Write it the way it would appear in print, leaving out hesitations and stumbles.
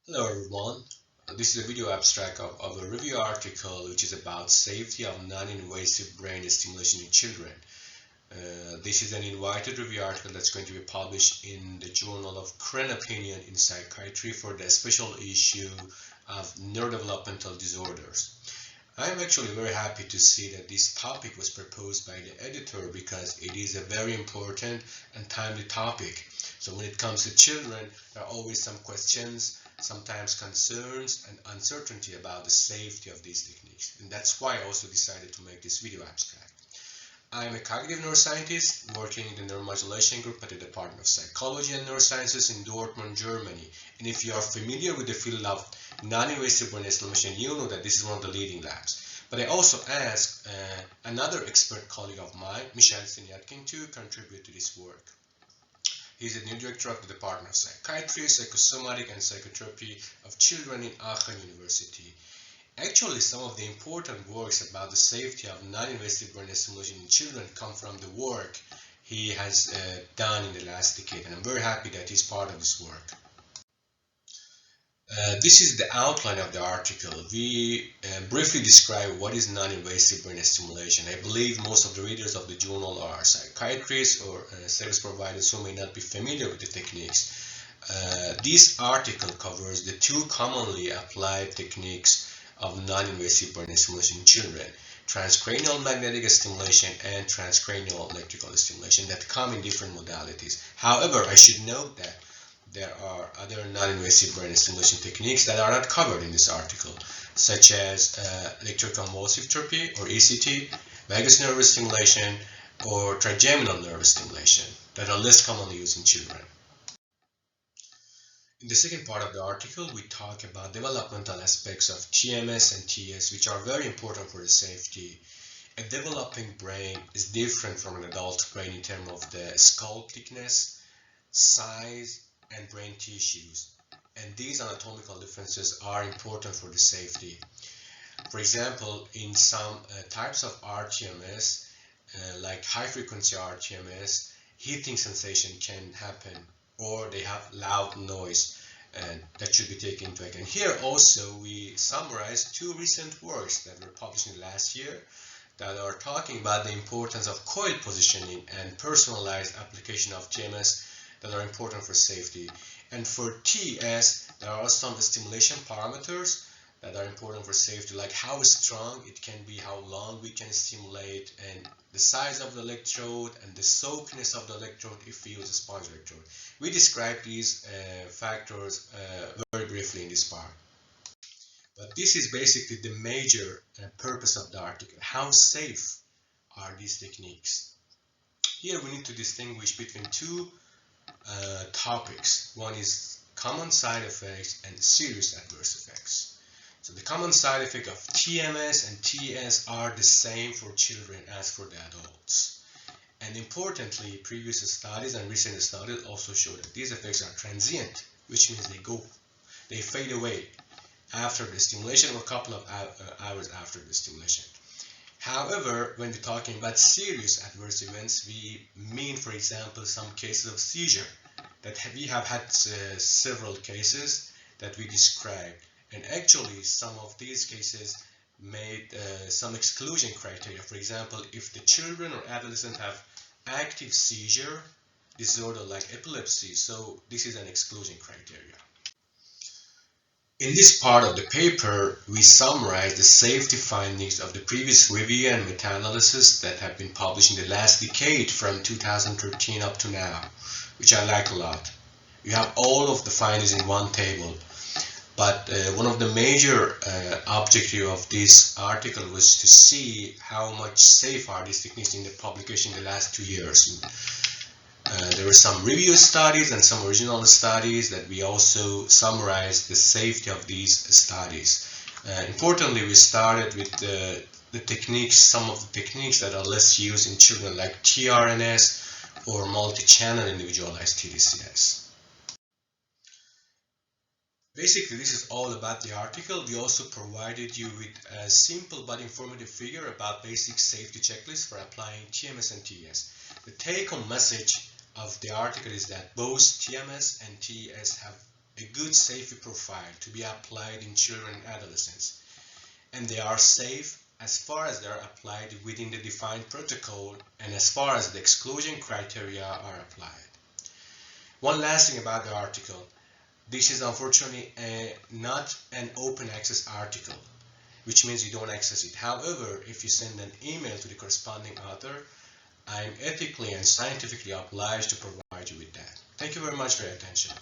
Hello everyone. This is a video abstract of a review article which is about safety of non-invasive brain stimulation in children. This is an invited review article that's going to be published in the Journal of Current Opinion in Psychiatry for the special issue of neurodevelopmental disorders. I am actually very happy to see that this topic was proposed by the editor because it is a very important and timely topic. So when it comes to children, there are always some questions, sometimes concerns and uncertainty about the safety of these techniques. And that's why I also decided to make this video abstract. I am a cognitive neuroscientist working in the neuromodulation group at the Department of Psychology and Neurosciences in Dortmund, Germany. And if you are familiar with the field of non-invasive brain stimulation, you know that this is one of the leading labs. But I also asked another expert colleague of mine, Michel Sinyatkin, to contribute to this work. He's the new director of the Department of Psychiatry, Psychosomatic and Psychotherapy of Children in Aachen University. Actually, some of the important works about the safety of non-invasive brain stimulation in children come from the work he has done in the last decade, and I'm very happy that he's part of this work. This is the outline of the article. We briefly describe what is non-invasive brain stimulation. I believe most of the readers of the journal are psychiatrists or service providers who may not be familiar with the techniques. This article covers the two commonly applied techniques of non-invasive brain stimulation in children: transcranial magnetic stimulation and transcranial electrical stimulation that come in different modalities. However, I should note that there are other non-invasive brain stimulation techniques that are not covered in this article, such as electroconvulsive therapy or ECT, vagus nerve stimulation, or trigeminal nerve stimulation that are less commonly used in children. In the second part of the article, we talk about developmental aspects of TMS and TS, which are very important for the safety. A developing brain is different from an adult brain in terms of the skull thickness, size, and brain tissues. And these anatomical differences are important for the safety. For example, in some types of RTMS, like high frequency RTMS, hitting sensation can happen, or they have loud noise, and that should be taken into account. Here also we summarize two recent works that were published in the last year that are talking about the importance of coil positioning and personalized application of TMS that are important for safety. And for TS, there are some stimulation parameters that are important for safety, like how strong it can be, how long we can stimulate, and the size of the electrode and the soakiness of the electrode if we use a sponge electrode. We describe these factors very briefly in this part. But this is basically the major purpose of the article. How safe are these techniques? Here we need to distinguish between two topics. One is common side effects and serious adverse effects. So the common side effects of TMS and TS are the same for children as for the adults. And importantly, previous studies and recent studies also show that these effects are transient, which means they fade away after the stimulation or a couple of hours after the stimulation. However, when we're talking about serious adverse events, we mean, for example, some cases of seizure that we have had several cases that we described. And actually, some of these cases made some exclusion criteria. For example, if the children or adolescents have active seizure disorder like epilepsy, so this is an exclusion criteria. In this part of the paper, we summarize the safety findings of the previous review and meta-analysis that have been published in the last decade from 2013 up to now, which I like a lot. You have all of the findings in one table. But one of the major objectives of this article was to see how much safe are these techniques in the publication in the last 2 years. There were some review studies and some original studies that we also summarized the safety of these studies. Importantly, we started with the techniques, some of the techniques that are less used in children, like tRNS or multi-channel individualized TDCS. Basically, this is all about the article. We also provided you with a simple but informative figure about basic safety checklists for applying TMS and TES. The take-home message of the article is that both TMS and TES have a good safety profile to be applied in children and adolescents, and they are safe as far as they are applied within the defined protocol and as far as the exclusion criteria are applied. One last thing about the article. This is unfortunately not an open access article, which means you don't access it. However, if you send an email to the corresponding author, I am ethically and scientifically obliged to provide you with that. Thank you very much for your attention.